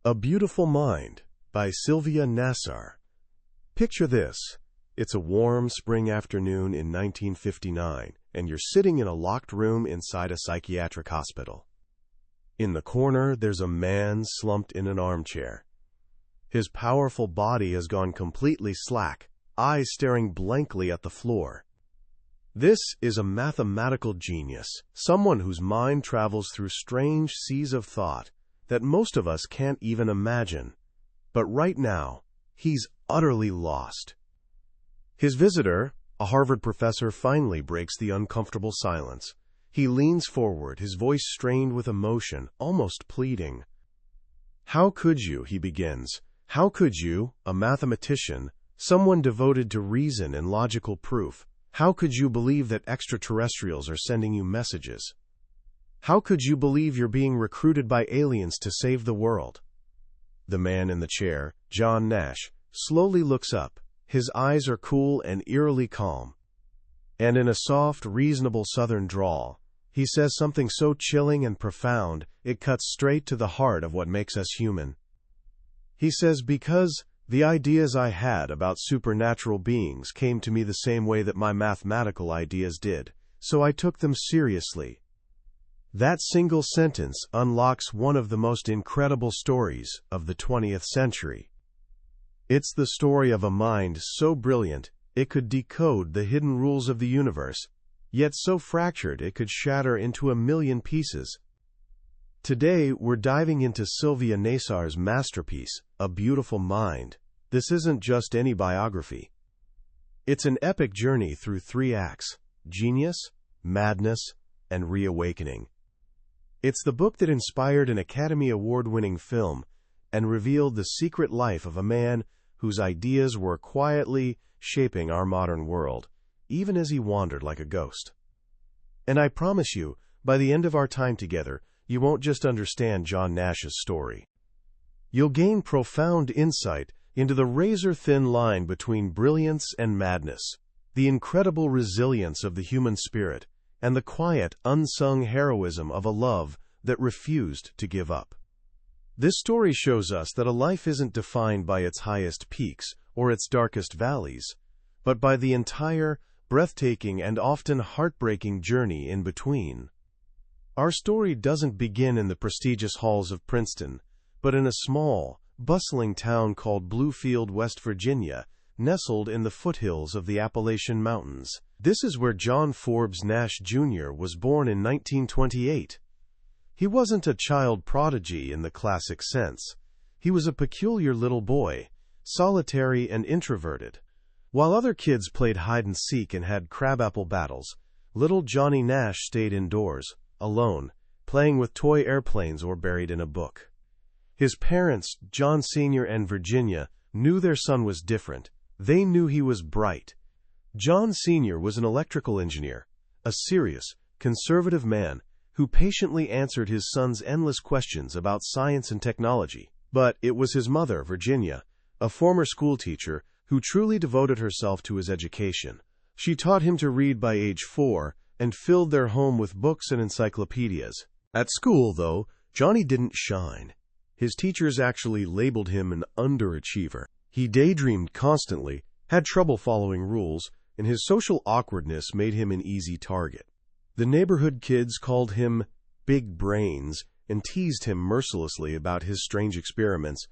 A Beautiful Mind by Sylvia Nasar. Picture this. It's a warm spring afternoon in 1959, and you're sitting in a locked room inside a psychiatric hospital. In the corner, there's a man slumped in an armchair. His powerful body has gone completely slack, eyes staring blankly at the floor. This is a mathematical genius, someone whose mind travels through strange seas of thought that most of us can't even imagine. But right now, he's utterly lost. His visitor, a Harvard professor, finally breaks the uncomfortable silence. He leans forward, his voice strained with emotion, almost pleading. "How could you," he begins, "how could you, a mathematician, someone devoted to reason and logical proof, how could you believe that extraterrestrials are sending you messages? How could you believe you're being recruited by aliens to save the world?" The man in the chair, John Nash, slowly looks up. His eyes are cool and eerily calm. And in a soft, reasonable Southern drawl, he says something so chilling and profound, it cuts straight to the heart of what makes us human. He says, "Because the ideas I had about supernatural beings came to me the same way that my mathematical ideas did, so I took them seriously." That single sentence unlocks one of the most incredible stories of the 20th century. It's the story of a mind so brilliant it could decode the hidden rules of the universe, yet so fractured it could shatter into a million pieces. Today, we're diving into Sylvia Nasar's masterpiece, A Beautiful Mind. This isn't just any biography. It's an epic journey through 3 acts: genius, madness, and reawakening. It's the book that inspired an Academy Award-winning film and revealed the secret life of a man whose ideas were quietly shaping our modern world, even as he wandered like a ghost. And I promise you, by the end of our time together, you won't just understand John Nash's story. You'll gain profound insight into the razor-thin line between brilliance and madness, the incredible resilience of the human spirit, and the quiet, unsung heroism of a love that refused to give up. This story shows us that a life isn't defined by its highest peaks or its darkest valleys, but by the entire, breathtaking, and often heartbreaking journey in between. Our story doesn't begin in the prestigious halls of Princeton, but in a small, bustling town called Bluefield, West Virginia, nestled in the foothills of the Appalachian Mountains. This is where John Forbes Nash Jr. was born in 1928. He wasn't a child prodigy in the classic sense. He was a peculiar little boy, solitary and introverted. While other kids played hide-and-seek and had crabapple battles, little Johnny Nash stayed indoors, alone, playing with toy airplanes or buried in a book. His parents, John Sr. and Virginia, knew their son was different. They knew he was bright. John Sr. was an electrical engineer, a serious, conservative man who patiently answered his son's endless questions about science and technology. But it was his mother, Virginia, a former schoolteacher, who truly devoted herself to his education. She taught him to read by age 4 and filled their home with books and encyclopedias. At school, though, Johnny didn't shine. His teachers actually labeled him an underachiever. He daydreamed constantly, had trouble following rules, and his social awkwardness made him an easy target. The neighborhood kids called him Big Brains and teased him mercilessly about his strange experiments.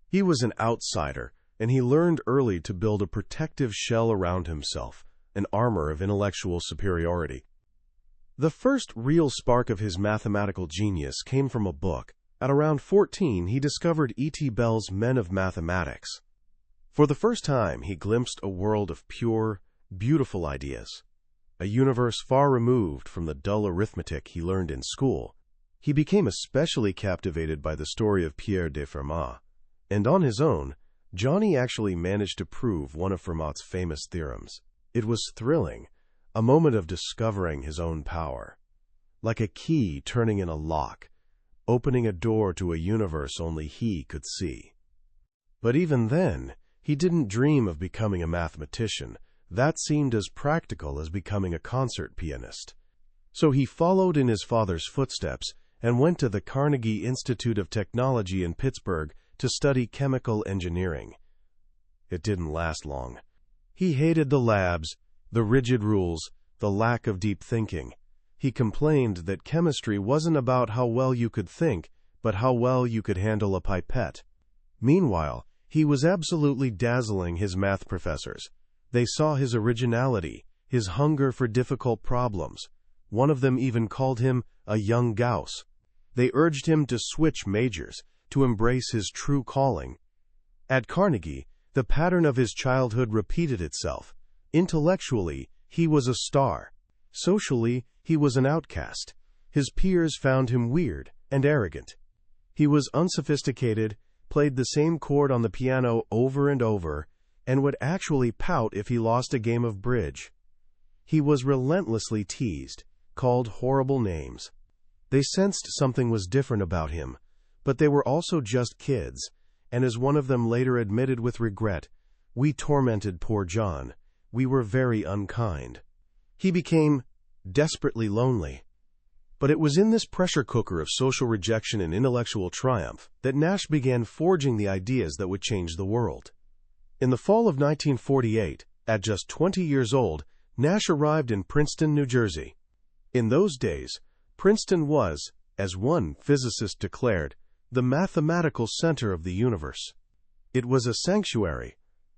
He was an outsider, and he learned early to build a protective shell around himself, an armor of intellectual superiority. The first real spark of his mathematical genius came from a book. At around 14, he discovered E.T. Bell's Men of Mathematics. For the first time, he glimpsed a world of pure, beautiful ideas, a universe far removed from the dull arithmetic he learned in school. He became especially captivated by the story of Pierre de Fermat, and on his own, Johnny actually managed to prove one of Fermat's famous theorems. It was thrilling, a moment of discovering his own power, like a key turning in a lock, opening a door to a universe only he could see. But even then, he didn't dream of becoming a mathematician. That seemed as practical as becoming a concert pianist. So he followed in his father's footsteps and went to the Carnegie Institute of Technology in Pittsburgh to study chemical engineering. It didn't last long. He hated the labs, the rigid rules, the lack of deep thinking. He complained that chemistry wasn't about how well you could think, but how well you could handle a pipette. Meanwhile, he was absolutely dazzling his math professors. They saw his originality, his hunger for difficult problems. One of them even called him a young Gauss. They urged him to switch majors, to embrace his true calling. At Carnegie, the pattern of his childhood repeated itself. Intellectually, he was a star. Socially, he was an outcast. His peers found him weird and arrogant. He was unsophisticated, played the same chord on the piano over and over, and would actually pout if he lost a game of bridge. He was relentlessly teased, called horrible names. They sensed something was different about him, but they were also just kids, and as one of them later admitted with regret, "We tormented poor John. We were very unkind." He became desperately lonely. But it was in this pressure cooker of social rejection and intellectual triumph that Nash began forging the ideas that would change the world. In the fall of 1948, at just 20 years old, Nash arrived in Princeton, New Jersey. In those days, Princeton was, as one physicist declared, the mathematical center of the universe. It was a sanctuary,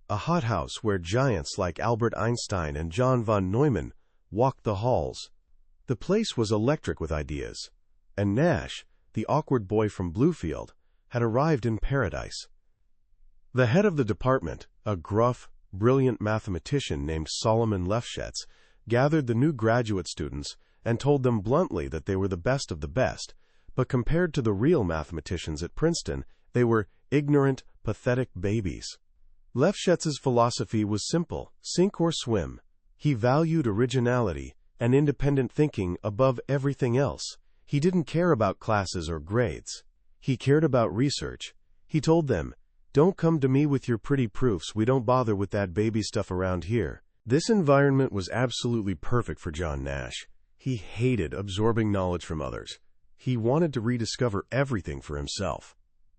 a hothouse where giants like Albert Einstein and John von Neumann walked the halls. The place was electric with ideas, and Nash, the awkward boy from Bluefield, had arrived in paradise. The head of the department, a gruff, brilliant mathematician named Solomon Lefschetz, gathered the new graduate students and told them bluntly that they were the best of the best, but compared to the real mathematicians at Princeton, they were ignorant, pathetic babies. Lefschetz's philosophy was simple: sink or swim. He valued originality and independent thinking above everything else. He didn't care about classes or grades. He cared about research. He told them, "Don't come to me with your pretty proofs. We don't bother with that baby stuff around here." This environment was absolutely perfect for John Nash. He hated absorbing knowledge from others. He wanted to rediscover everything for himself.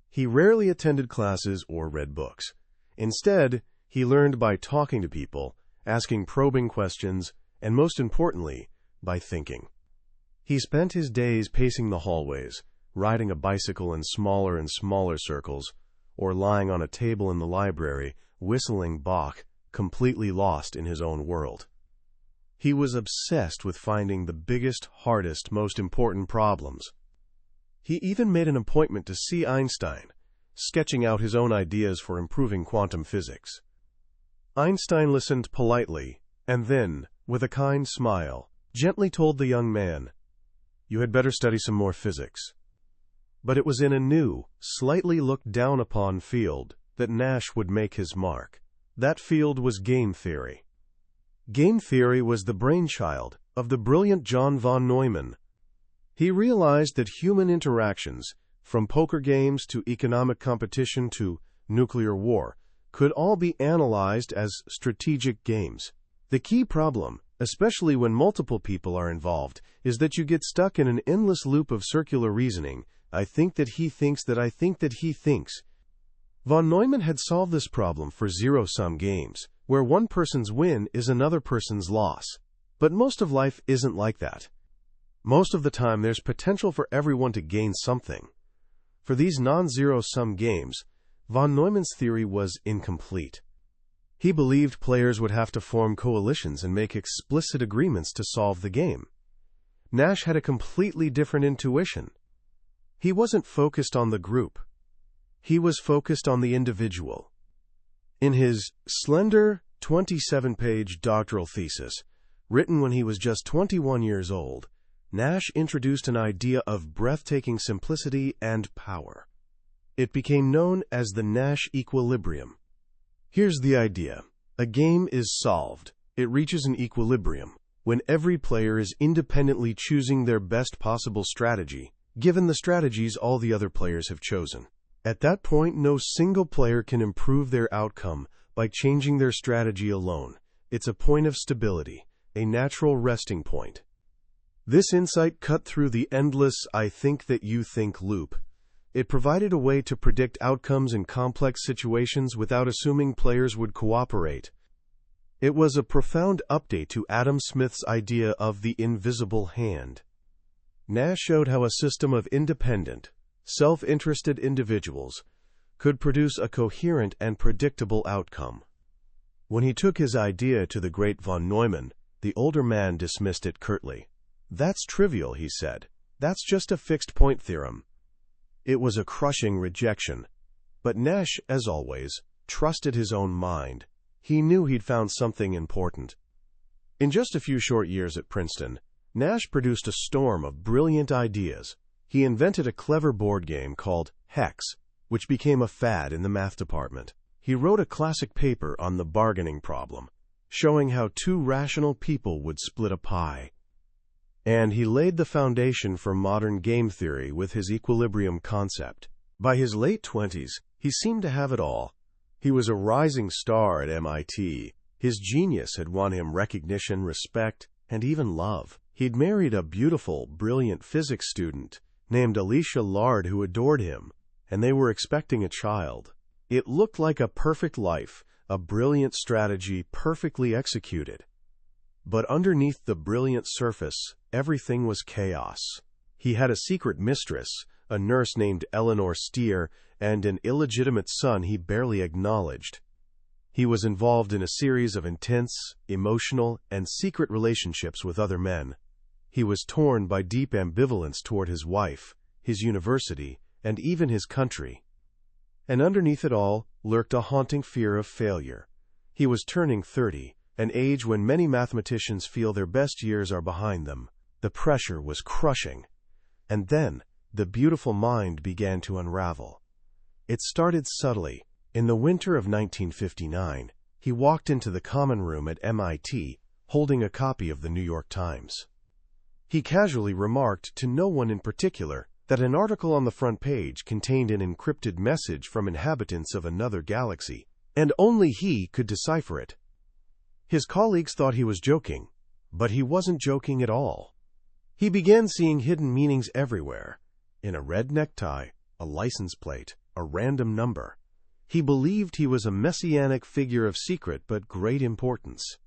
He rarely attended classes or read books. Instead, he learned by talking to people, asking probing questions, and most importantly, by thinking. He spent his days pacing the hallways, riding a bicycle in smaller and smaller circles, or lying on a table in the library, whistling Bach, completely lost in his own world. He was obsessed with finding the biggest, hardest, most important problems. He even made an appointment to see Einstein, sketching out his own ideas for improving quantum physics. Einstein listened politely, and then, with a kind smile, gently told the young man, "You had better study some more physics." But it was in a new, slightly looked down upon field that Nash would make his mark. That field was game theory. Game theory was the brainchild of the brilliant John von Neumann. He realized that human interactions, from poker games to economic competition to nuclear war, could all be analyzed as strategic games. The key problem, especially when multiple people are involved, is that you get stuck in an endless loop of circular reasoning. I think that he thinks that I think that he thinks. Von Neumann had solved this problem for zero-sum games, where one person's win is another person's loss. But most of life isn't like that. Most of the time, there's potential for everyone to gain something. For these non-zero-sum games, von Neumann's theory was incomplete. He believed players would have to form coalitions and make explicit agreements to solve the game. Nash had a completely different intuition. He wasn't focused on the group. He was focused on the individual. In his slender, 27-page doctoral thesis, written when he was just 21 years old, Nash introduced an idea of breathtaking simplicity and power. It became known as the Nash equilibrium. Here's the idea. A game is solved. It reaches an equilibrium when every player is independently choosing their best possible strategy, given the strategies all the other players have chosen. At that point, no single player can improve their outcome by changing their strategy alone. It's a point of stability, a natural resting point. This insight cut through the endless "I think that you think" loop. It provided a way to predict outcomes in complex situations without assuming players would cooperate. It was a profound update to Adam Smith's idea of the invisible hand. Nash showed how a system of independent, self-interested individuals could produce a coherent and predictable outcome. When he took his idea to the great von Neumann, the older man dismissed it curtly. "That's trivial," he said. "That's just a fixed-point theorem." It was a crushing rejection. But Nash, as always, trusted his own mind. He knew he'd found something important. In just a few short years at Princeton, Nash produced a storm of brilliant ideas. He invented a clever board game called Hex, which became a fad in the math department. He wrote a classic paper on the bargaining problem, showing how two rational people would split a pie. And he laid the foundation for modern game theory with his equilibrium concept. By his late 20s, he seemed to have it all. He was a rising star at MIT. His genius had won him recognition, respect, and even love. He'd married a beautiful, brilliant physics student named Alicia Lard who adored him, and they were expecting a child. It looked like a perfect life, a brilliant strategy perfectly executed. But underneath the brilliant surface, everything was chaos. He had a secret mistress, a nurse named Eleanor Steer, and an illegitimate son he barely acknowledged. He was involved in a series of intense, emotional, and secret relationships with other men. He was torn by deep ambivalence toward his wife, his university, and even his country. And underneath it all lurked a haunting fear of failure. He was turning 30, an age when many mathematicians feel their best years are behind them. The pressure was crushing. And then, the beautiful mind began to unravel. It started subtly. In the winter of 1959, he walked into the common room at MIT, holding a copy of the New York Times. He casually remarked to no one in particular that an article on the front page contained an encrypted message from inhabitants of another galaxy, and only he could decipher it. His colleagues thought he was joking, but he wasn't joking at all. He began seeing hidden meanings everywhere, in a red necktie, a license plate, a random number. He believed he was a messianic figure of secret but great importance.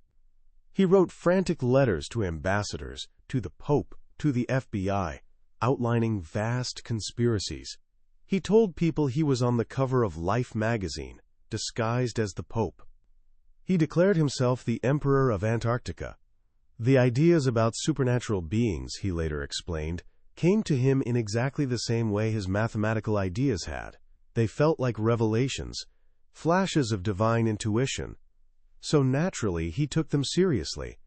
He wrote frantic letters to ambassadors, to the Pope, to the FBI, outlining vast conspiracies. He told people he was on the cover of Life magazine, disguised as the Pope. He declared himself the Emperor of Antarctica. The ideas about supernatural beings, he later explained, came to him in exactly the same way his mathematical ideas had. They felt like revelations, flashes of divine intuition. So naturally, he took them seriously.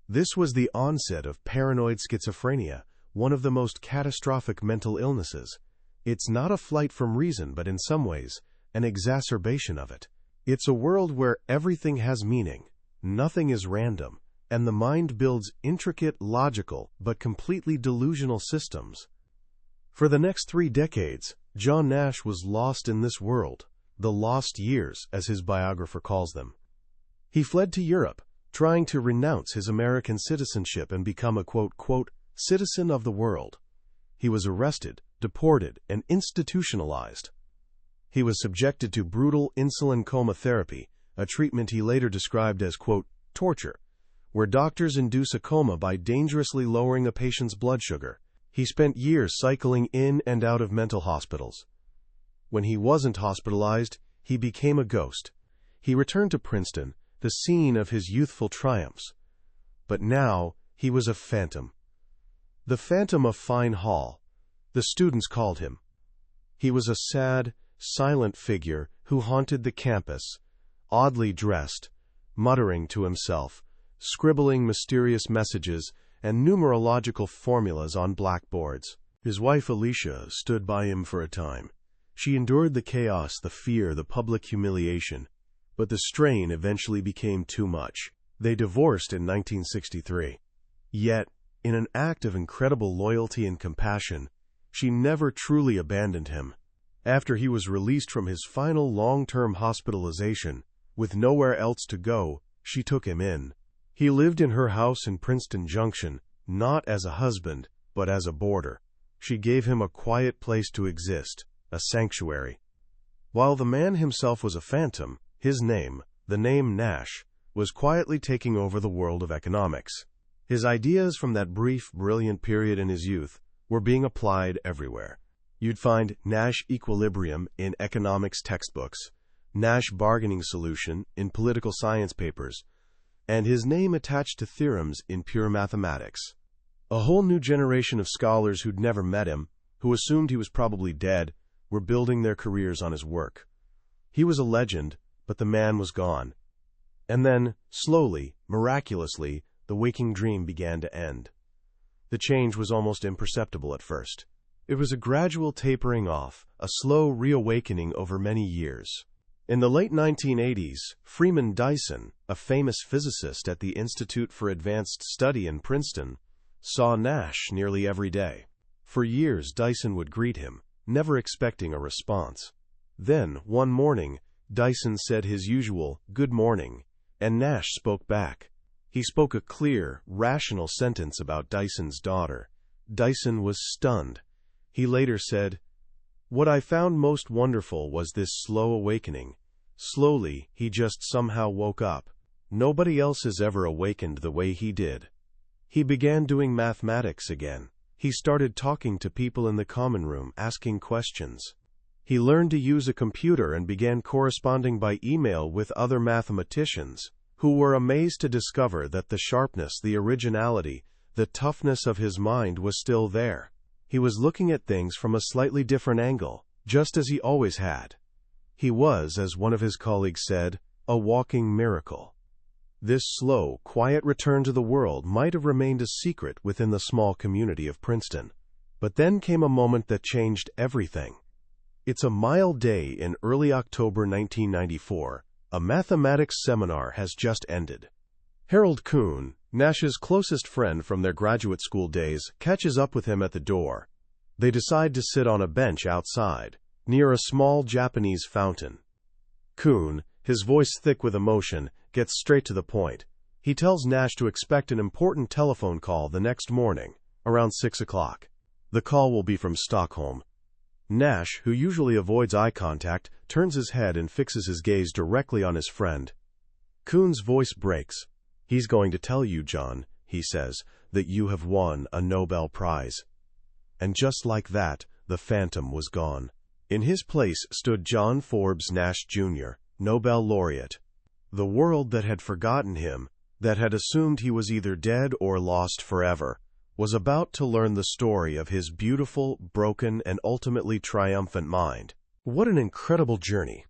This was the onset of paranoid schizophrenia, one of the most catastrophic mental illnesses. It's not a flight from reason, but in some ways, an exacerbation of it. It's a world where everything has meaning, nothing is random, and the mind builds intricate, logical, but completely delusional systems. For the next 3 decades, John Nash was lost in this world, the lost years, as his biographer calls them. He fled to Europe, trying to renounce his American citizenship and become a quote, citizen of the world. He was arrested, deported, and institutionalized. He was subjected to brutal insulin coma therapy, a treatment he later described as, quote, torture, where doctors induce a coma by dangerously lowering a patient's blood sugar. He spent years cycling in and out of mental hospitals. When he wasn't hospitalized, he became a ghost. He returned to Princeton, the scene of his youthful triumphs. But now, he was a phantom. The Phantom of Fine Hall, the students called him. He was a sad, silent figure who haunted the campus, oddly dressed, muttering to himself, scribbling mysterious messages and numerological formulas on blackboards. His wife Alicia stood by him for a time. She endured the chaos, the fear, the public humiliation, but the strain eventually became too much. They divorced in 1963. Yet, in an act of incredible loyalty and compassion, she never truly abandoned him. After he was released from his final long-term hospitalization, with nowhere else to go, she took him in. He lived in her house in Princeton Junction, not as a husband, but as a boarder. She gave him a quiet place to exist, a sanctuary. While the man himself was a phantom, his name, the name Nash, was quietly taking over the world of economics. His ideas from that brief, brilliant period in his youth were being applied everywhere. You'd find Nash equilibrium in economics textbooks, Nash bargaining solution in political science papers, and his name attached to theorems in pure mathematics. A whole new generation of scholars who'd never met him, who assumed he was probably dead, were building their careers on his work. He was a legend, but the man was gone. And then, slowly, miraculously, the waking dream began to end. The change was almost imperceptible at first. It was a gradual tapering off, a slow reawakening over many years. In the late 1980s, Freeman Dyson, a famous physicist at the Institute for Advanced Study in Princeton, saw Nash nearly every day. For years, Dyson would greet him, never expecting a response. Then, one morning, Dyson said his usual, "Good morning," and Nash spoke back. He spoke a clear, rational sentence about Dyson's daughter. Dyson was stunned. He later said, "What I found most wonderful was this slow awakening. Slowly, he just somehow woke up. Nobody else has ever awakened the way he did." He began doing mathematics again. He started talking to people in the common room, asking questions. He learned to use a computer and began corresponding by email with other mathematicians, who were amazed to discover that the sharpness, the originality, the toughness of his mind was still there. He was looking at things from a slightly different angle, just as he always had. He was, as one of his colleagues said, a walking miracle. This slow, quiet return to the world might have remained a secret within the small community of Princeton. But then came a moment that changed everything. It's a mild day in early October 1994. A mathematics seminar has just ended. Harold Kuhn, Nash's closest friend from their graduate school days, catches up with him at the door. They decide to sit on a bench outside, near a small Japanese fountain. Kuhn, his voice thick with emotion, gets straight to the point. He tells Nash to expect an important telephone call the next morning, around 6 o'clock. The call will be from Stockholm. Nash, who usually avoids eye contact, turns his head and fixes his gaze directly on his friend. Kuhn's voice breaks. "He's going to tell you, John," he says, "that you have won a Nobel Prize." And just like that, the phantom was gone. In his place stood John Forbes Nash Jr., Nobel Laureate. The world that had forgotten him, that had assumed he was either dead or lost forever, was about to learn the story of his beautiful, broken, and ultimately triumphant mind. What an incredible journey.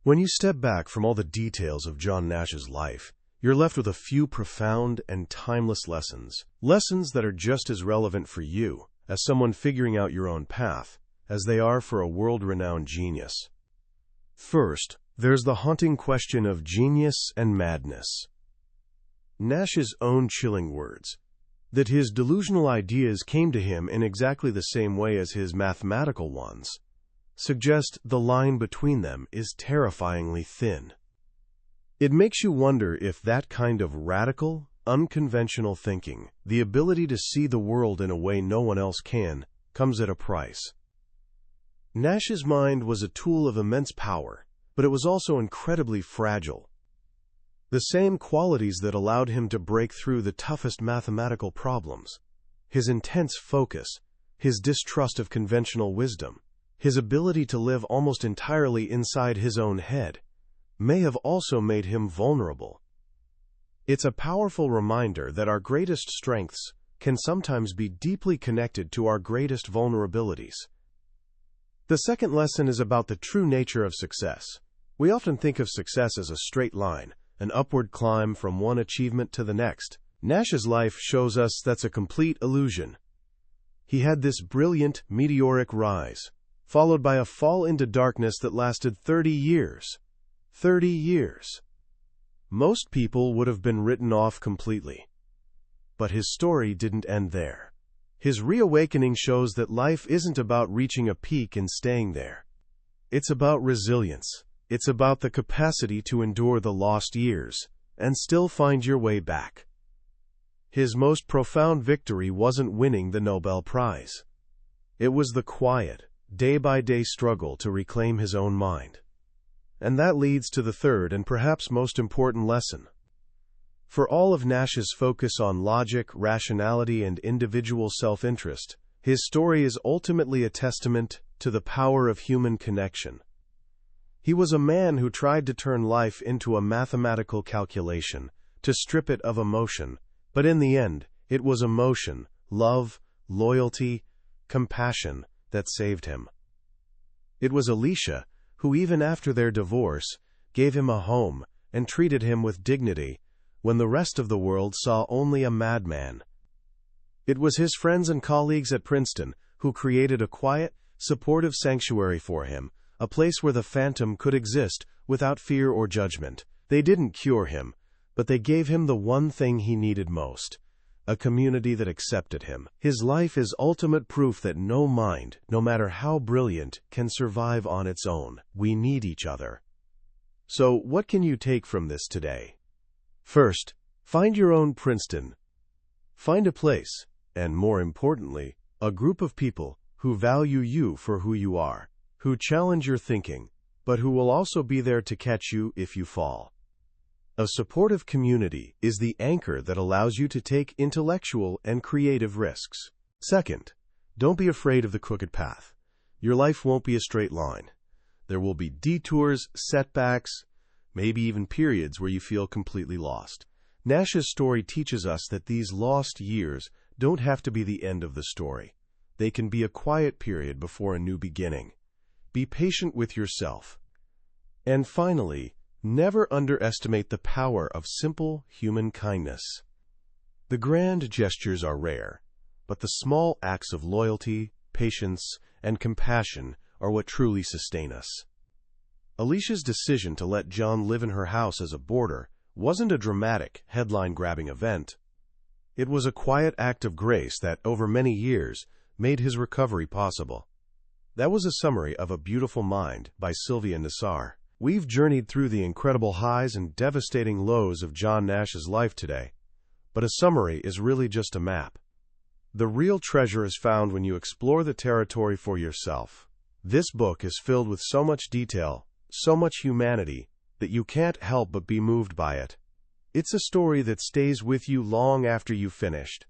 When you step back from all the details of John Nash's life, you're left with a few profound and timeless lessons. Lessons that are just as relevant for you, as someone figuring out your own path, as they are for a world-renowned genius. First, there's the haunting question of genius and madness. Nash's own chilling words, that his delusional ideas came to him in exactly the same way as his mathematical ones, suggest the line between them is terrifyingly thin. It makes you wonder if that kind of radical, unconventional thinking, the ability to see the world in a way no one else can, comes at a price. Nash's mind was a tool of immense power, but it was also incredibly fragile. The same qualities that allowed him to break through the toughest mathematical problems, his intense focus, his distrust of conventional wisdom, his ability to live almost entirely inside his own head, may have also made him vulnerable. It's a powerful reminder that our greatest strengths can sometimes be deeply connected to our greatest vulnerabilities. The second lesson is about the true nature of success. We often think of success as a straight line, an upward climb from one achievement to the next. Nash's life shows us that's a complete illusion. He had this brilliant, meteoric rise, followed by a fall into darkness that lasted 30 years. 30 years. Most people would have been written off completely. But his story didn't end there. His reawakening shows that life isn't about reaching a peak and staying there. It's about resilience. It's about the capacity to endure the lost years and still find your way back. his most profound victory wasn't winning the Nobel Prize. It was the quiet, day-by-day struggle to reclaim his own mind. And that leads to the third and perhaps most important lesson. For all of Nash's focus on logic, rationality, and individual self-interest, his story is ultimately a testament to the power of human connection. He was a man who tried to turn life into a mathematical calculation, to strip it of emotion, but in the end, it was emotion, love, loyalty, compassion that saved him. It was Alicia who, even after their divorce, gave him a home and treated him with dignity, when the rest of the world saw only a madman. It was his friends and colleagues at Princeton who created a quiet, supportive sanctuary for him, a place where the phantom could exist without fear or judgment. They didn't cure him, but they gave him the one thing he needed most: a community that accepted him. His life is ultimate proof that no mind, no matter how brilliant, can survive on its own. We need each other. So, what can you take from this today? First, find your own Princeton. Find a place, and more importantly, a group of people who value you for who you are, who challenge your thinking, but who will also be there to catch you if you fall. A supportive community is the anchor that allows you to take intellectual and creative risks. Second, don't be afraid of the crooked path. Your life won't be a straight line. There will be detours, setbacks, maybe even periods where you feel completely lost. Nash's story teaches us that these lost years don't have to be the end of the story. They can be a quiet period before a new beginning. Be patient with yourself. And finally, never underestimate the power of simple human kindness. The grand gestures are rare, but the small acts of loyalty, patience, and compassion are what truly sustain us. Alicia's decision to let John live in her house as a boarder wasn't a dramatic, headline-grabbing event. It was a quiet act of grace that, over many years, made his recovery possible. That was a summary of A Beautiful Mind by Sylvia Nasar. We've journeyed through the incredible highs and devastating lows of John Nash's life today, but a summary is really just a map. The real treasure is found when you explore the territory for yourself. This book is filled with so much detail, so much humanity, that you can't help but be moved by it. It's a story that stays with you long after you've finished.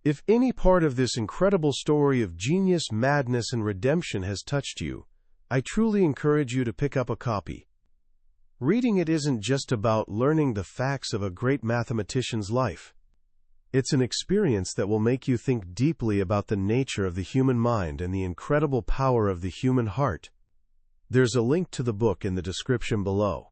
If any part of this incredible story of genius, madness, and redemption has touched you, I truly encourage you to pick up a copy. Reading it isn't just about learning the facts of a great mathematician's life. It's an experience that will make you think deeply about the nature of the human mind and the incredible power of the human heart. There's a link to the book in the description below.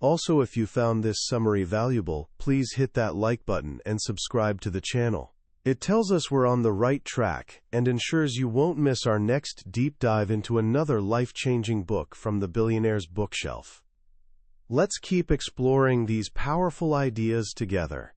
Also, if you found this summary valuable, please hit that like button and subscribe to the channel. It tells us we're on the right track and ensures you won't miss our next deep dive into another life-changing book from the billionaire's bookshelf. Let's keep exploring these powerful ideas together.